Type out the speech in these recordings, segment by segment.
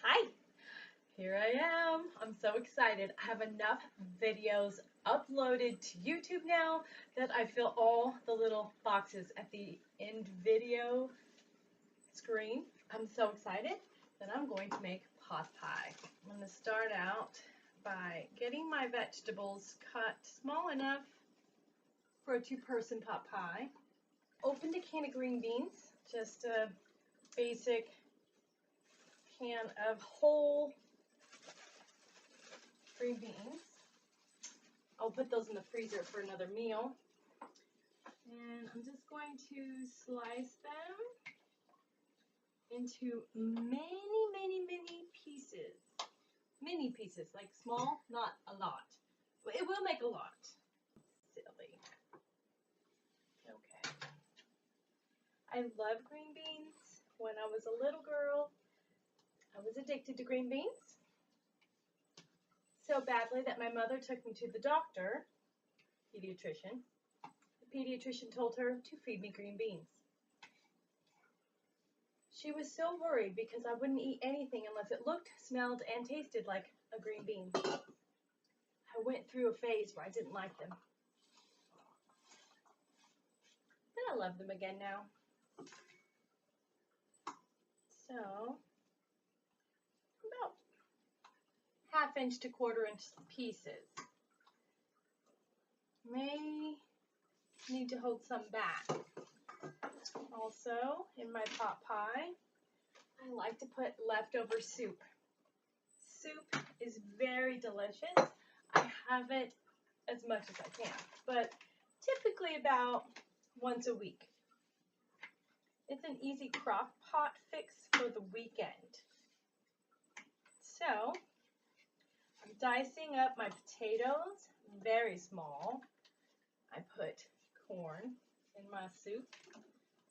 Hi, here I am. I'm so excited. I have enough videos uploaded to YouTube now that I fill all the little boxes at the end video screen. I'm so excited that I'm going to make pot pie. I'm going to start out by getting my vegetables cut small enough for a two-person pot pie. Opened a can of green beans, just a basic can of whole green beans. I'll put those in the freezer for another meal. And I'm just going to slice them into many pieces. Mini pieces, like small, not a lot. But it will make a lot. Silly. Okay. I love green beans. When I was a little girl, I was addicted to green beans. So badly that my mother took me to the doctor, pediatrician. The pediatrician told her to feed me green beans. She was so worried because I wouldn't eat anything unless it looked, smelled, and tasted like a green bean. I went through a phase where I didn't like them. But I love them again now. So, about half-inch to quarter-inch pieces. May need to hold some back. Also, in my pot pie, I like to put leftover soup. Soup is very delicious. I have it as much as I can, but typically about once a week. It's an easy crock pot fix for the weekend. So, I'm dicing up my potatoes very small. I put corn in my soup.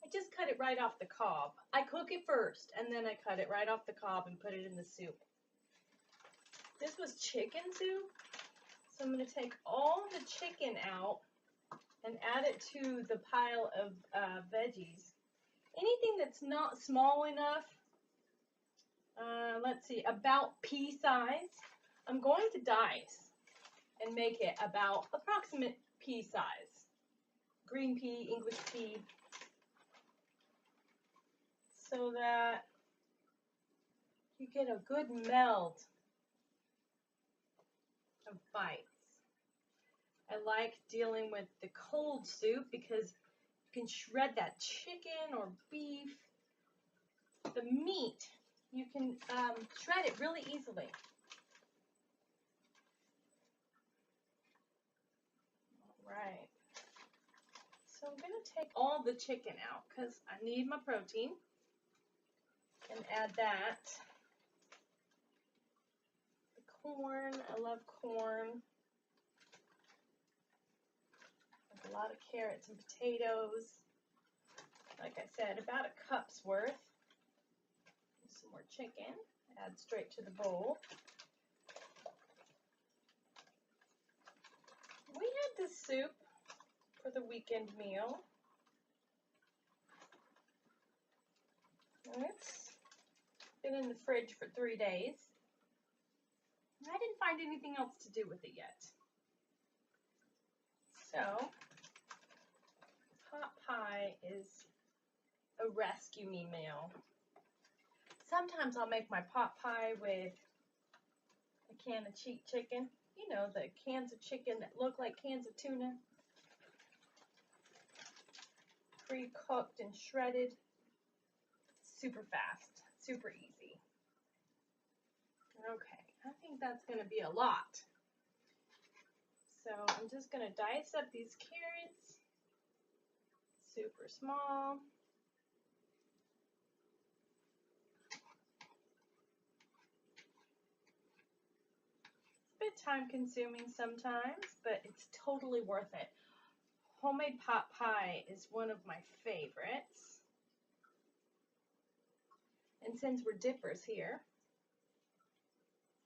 I just cut it right off the cob. I cook it first, and then I cut it right off the cob and put it in the soup. This was chicken soup, so I'm going to take all the chicken out and add it to the pile of veggies. Anything that's not small enough, let's see, about pea size, I'm going to dice and make it about approximate pea size. Green pea, English pea, so that you get a good meld of bites. I like dealing with the cold soup because you can shred that chicken or beef. The meat, you can shred it really easily. All right. So I'm going to take all the chicken out because I need my protein. And add that. The corn, I love corn. There's a lot of carrots and potatoes. Like I said, about a cup's worth. Some more chicken. Add straight to the bowl. We had this soup for the weekend meal. It's been in the fridge for 3 days. I didn't find anything else to do with it yet. So, pot pie is a rescue me meal. Sometimes I'll make my pot pie with a can of cheap chicken. You know, the cans of chicken that look like cans of tuna. Pre-cooked and shredded. Super fast, super easy. Okay, I think that's going to be a lot. So I'm just going to dice up these carrots, super small. It's a bit time consuming sometimes, but it's totally worth it. Homemade pot pie is one of my favorites. And since we're dippers here,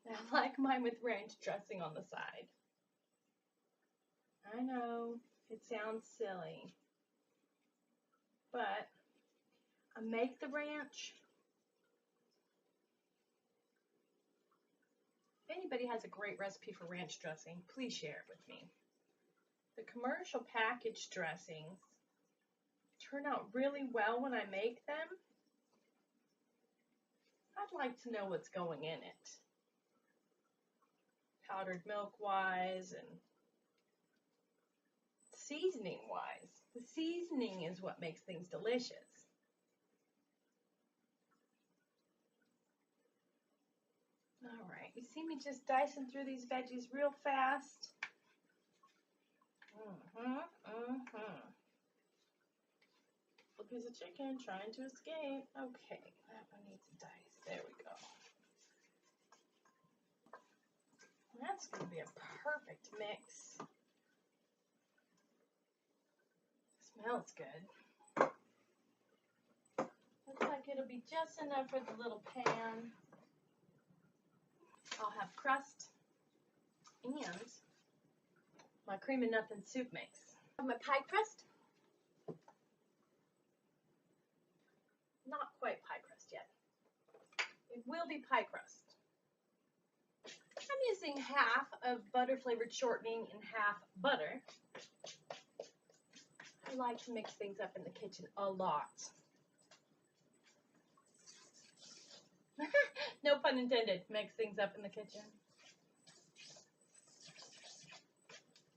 I like mine with ranch dressing on the side. I know, it sounds silly, but I make the ranch anybody has a great recipe for ranch dressing, please share it with me. The commercial packaged dressings turn out really well when I make them. I'd like to know what's going in it, powdered milk wise and seasoning wise. The seasoning is what makes things delicious. All right, you see me just dicing through these veggies real fast. A piece of chicken trying to escape. Okay, that one needs a dice. There we go. That's going to be a perfect mix. Smells good. Looks like it'll be just enough for the little pan. I'll have crust and my cream and nothing soup mix. I have my pie crust. Not quite pie crust yet. It will be pie crust. I'm using half of butter flavored shortening and half butter. I like to mix things up in the kitchen a lot. No pun intended, mix things up in the kitchen.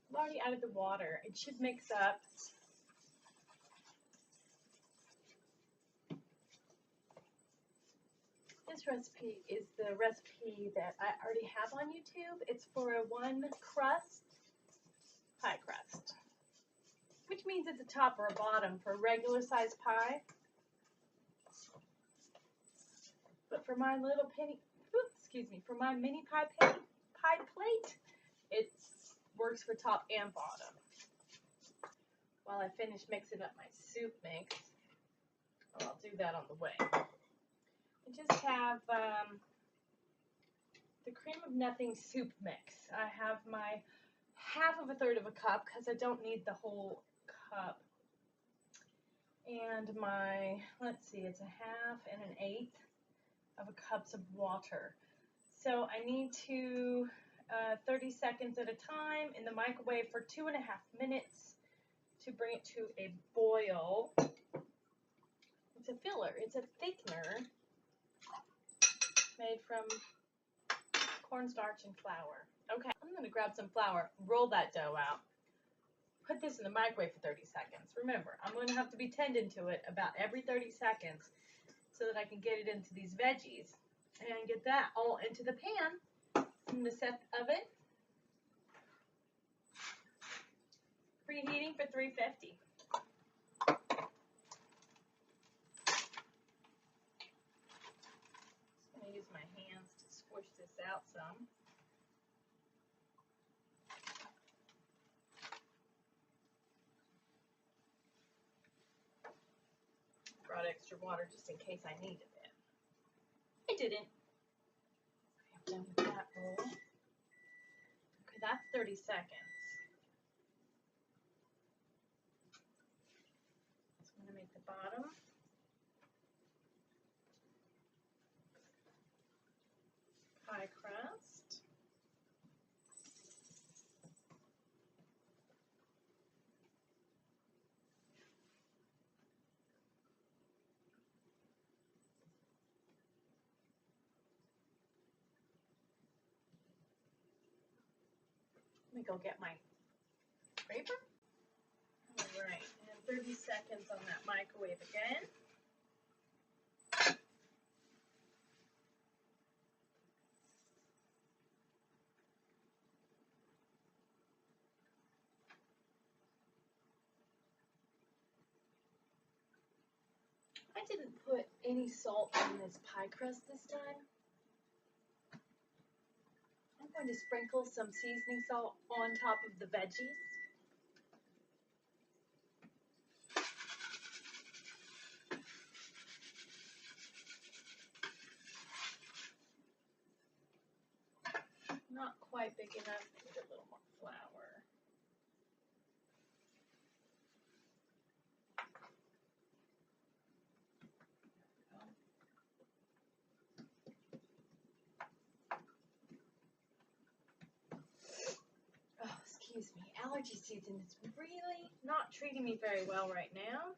I've already added the water. It should mix up. This recipe is the recipe that I already have on YouTube. It's for a one crust pie crust, which means it's a top or a bottom for a regular size pie. But for my little for my mini pie plate, it works for top and bottom. While I finish mixing up my soup mix, I'll do that on the way. I just have the cream of nothing soup mix. I have my half of a third of a cup because I don't need the whole cup. And my, let's see, it's a half and an eighth of a cups of water. So I need to 30 seconds at a time in the microwave for 2.5 minutes to bring it to a boil. It's a filler, it's a thickener made from cornstarch and flour. Okay, I'm going to grab some flour, roll that dough out, put this in the microwave for 30 seconds. Remember, I'm going to have to be tending to it about every 30 seconds so that I can get it into these veggies and get that all into the pan. I'm going to set the oven, preheating for 350. I'm going to use my hands to squish this out some. Brought extra water just in case I needed it. I didn't. Okay, I'm done with that roll. Okay, that's 30 seconds. So I'm going to make the bottom. Pie crust. Let me go get my scraper. All right, and 30 seconds on that microwave again. I didn't put any salt on this pie crust this time. I'm going to sprinkle some seasoning salt on top of the veggies. Not quite big enough, need a little more flour. allergy season is really not treating me very well right now.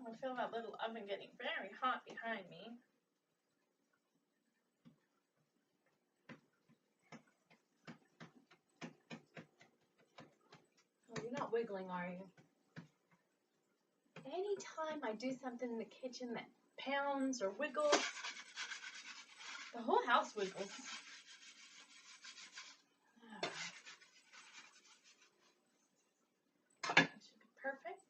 I feel that little oven getting very hot behind me. Oh, you're not wiggling, are you? Anytime I do something in the kitchen that pounds or wiggles, the whole house wiggles. That should be perfect.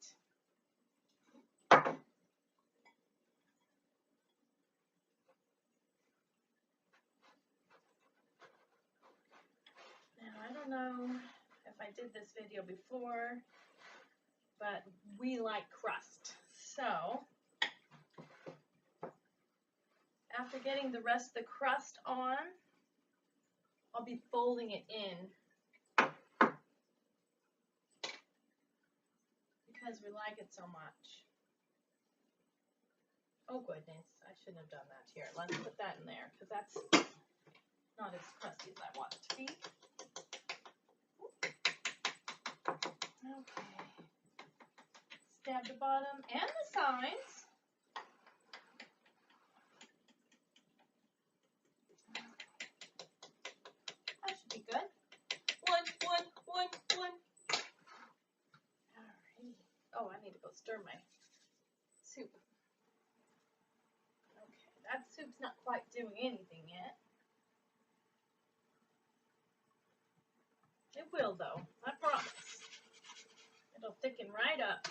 Now, I don't know if I did this video before, but we like crust. So, after getting the rest of the crust on, I'll be folding it in because we like it so much. Oh goodness, I shouldn't have done that here. Let's put that in there because that's not as crusty as I want it to be. Okay. Stab the bottom and the sides. That should be good. One. Alrighty. Oh, I need to go stir my soup. Okay, that soup's not quite doing anything yet. It will though, I promise. It'll thicken right up.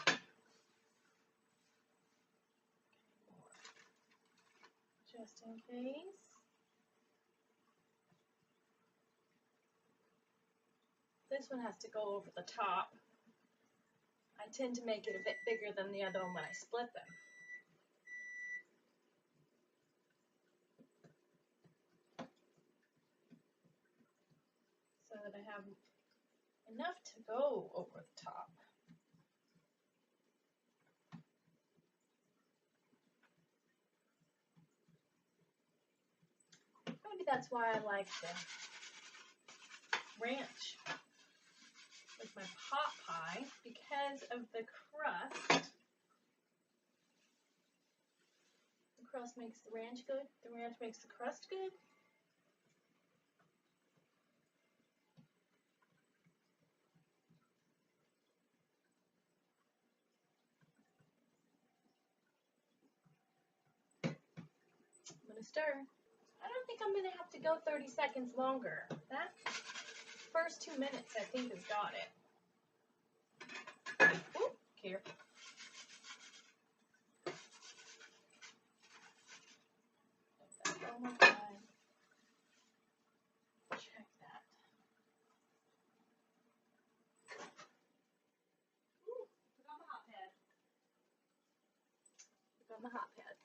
Just in case. This one has to go over the top. I tend to make it a bit bigger than the other one when I split them. So that I have enough to go over the top. Maybe that's why I like the ranch with my pot pie, because of the crust. The crust makes the ranch good. The ranch makes the crust good. I'm going to stir. I don't think I'm going to have to go 30 seconds longer. That first 2 minutes, I think, has got it. Oop, here. Oh my God. Check that. Ooh, put on the hot pad. Put on the hot pad.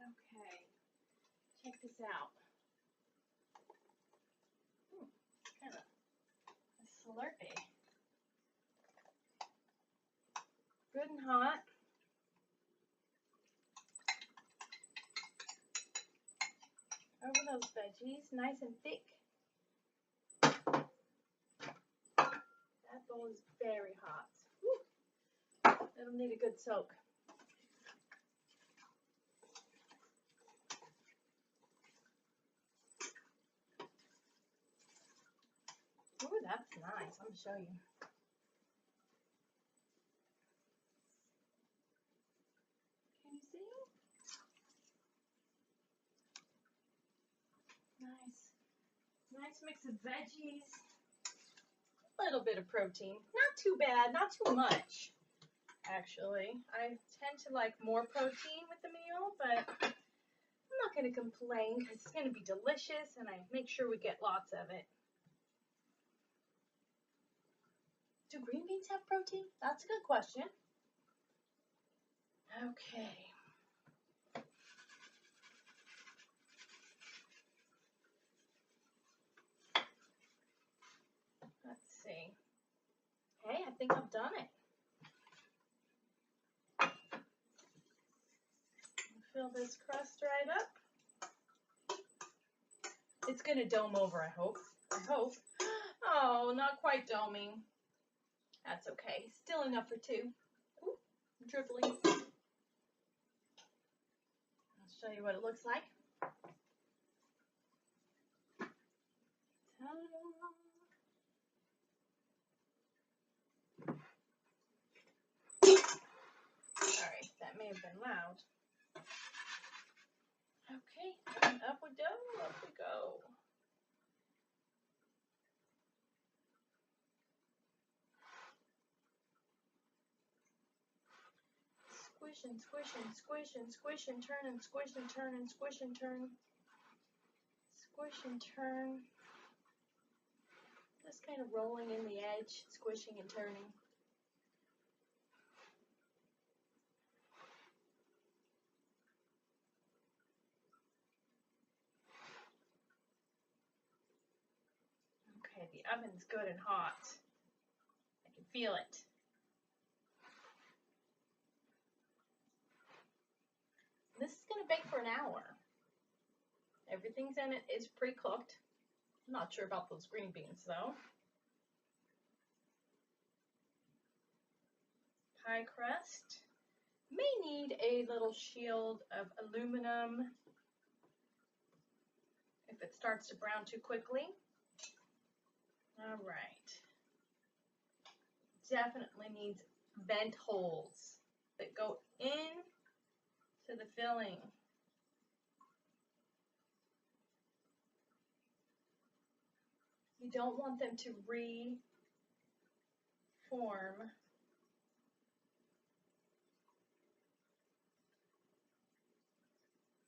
Okay, check this out. Kind of a slurpy. Good and hot. Over those veggies, nice and thick. That bowl is very hot. Woo. It'll need a good soak. Ooh, that's nice. I'm going to show you. Can you see? Nice. Nice mix of veggies. A little bit of protein. Not too bad. Not too much, actually. I tend to like more protein with the meal, but I'm not going to complain because it's going to be delicious and I make sure we get lots of it. beans have protein? That's a good question. Okay. Let's see. Hey, I think I've done it. Fill this crust right up. It's gonna dome over, I hope. Oh, not quite doming. That's okay. Still enough for two. Ooh, dribbling. I'll show you what it looks like. Alright, that may have been loud. Okay, and up we go, up we go. Squish and squish and squish and squish and turn and squish and turn and squish and turn. Squish and turn. Just kind of rolling in the edge, squishing and turning. Okay, the oven's good and hot. I can feel it. This is going to bake for an hour. Everything's in it is pre-cooked. I'm not sure about those green beans though. Pie crust. May need a little shield of aluminum if it starts to brown too quickly. All right. Definitely needs vent holes that go in to the filling. You don't want them to reform.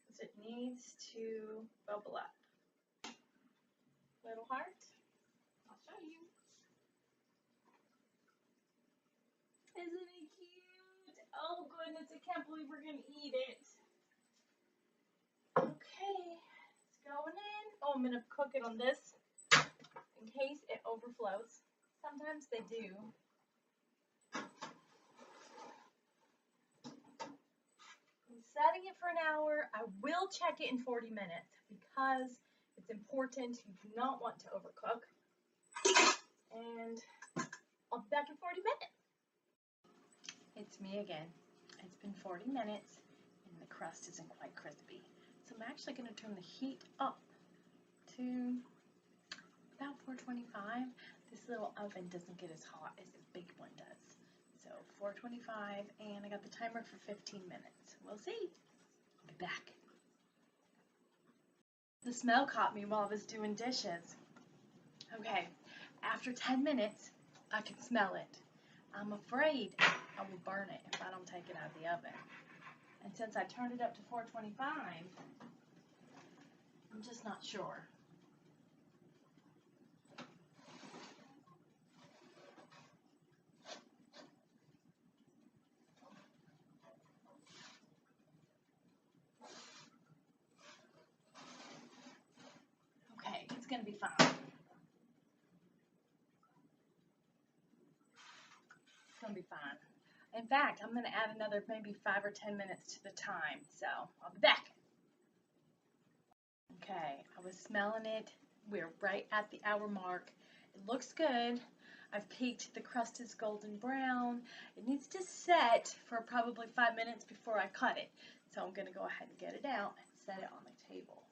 Because it needs to bubble up. Little heart. I'll show you. Isn't it cute? Oh goodness, I can't believe we're gonna eat it. Okay, it's going in. Oh, I'm gonna cook it on this in case it overflows. Sometimes they do. I'm setting it for an hour. I will check it in 40 minutes because it's important. You do not want to overcook. And I'll be back in 40 minutes. It's me again. It's been 40 minutes and the crust isn't quite crispy. So I'm actually going to turn the heat up to about 425. This little oven doesn't get as hot as the big one does. So 425, and I got the timer for 15 minutes. We'll see. I'll be back. The smell caught me while I was doing dishes. Okay, after 10 minutes, I can smell it. I'm afraid I will burn it if I don't take it out of the oven. And since I turned it up to 425, I'm just not sure. Okay, it's going to be fine. It's going to be fine. In fact, I'm going to add another maybe 5 or 10 minutes to the time, so I'll be back. Okay, I was smelling it. We're right at the hour mark. It looks good. I've peeked. The crust is golden brown. It needs to set for probably 5 minutes before I cut it. So I'm going to go ahead and get it out and set it on the table.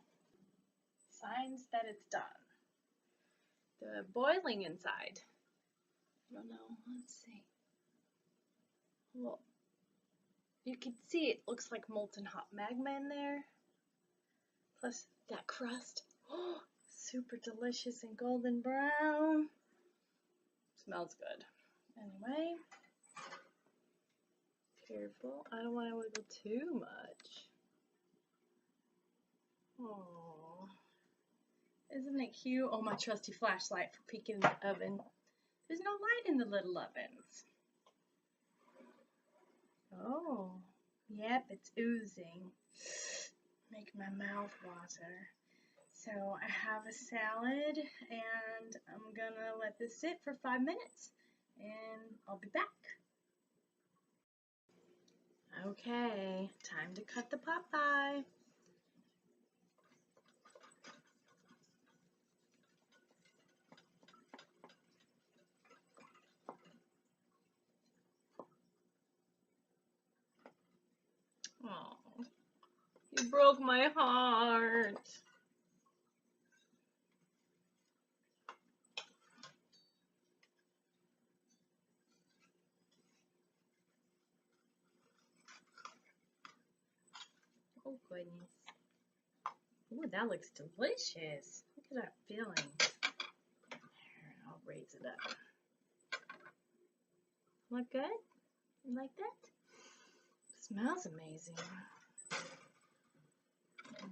Signs that it's done. The boiling inside. I don't know. Let's see. Well, you can see it looks like molten hot magma in there. Plus that crust. Oh, super delicious and golden brown. Smells good. Anyway, careful. I don't want to wiggle too much. Oh, isn't it cute? Oh, my trusty flashlight for peeking in the oven. There's no light in the little ovens. Oh, yep, it's oozing. Make my mouth water. So I have a salad and I'm gonna let this sit for 5 minutes and I'll be back. Okay, time to cut the pot pie. Oh, you broke my heart. Oh goodness. Ooh, that looks delicious. Look at that filling. Here, I'll raise it up. Look good? You like that? It smells amazing. Okay.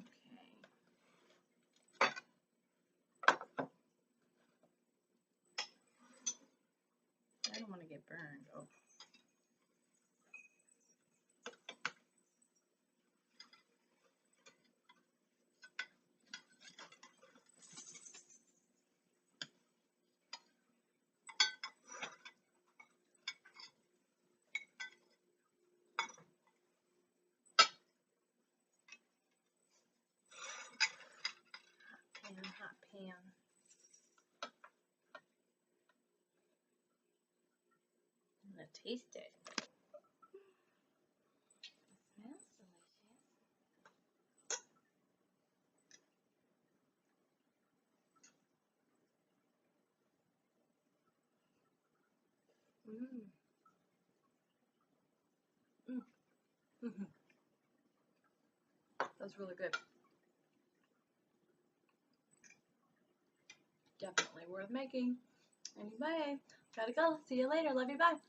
I don't want to get burned. Oh. Hot pan. I'm gonna taste it. It smells delicious. That's really good. Definitely worth making. Anyway, gotta go. See you later. Love you. Bye.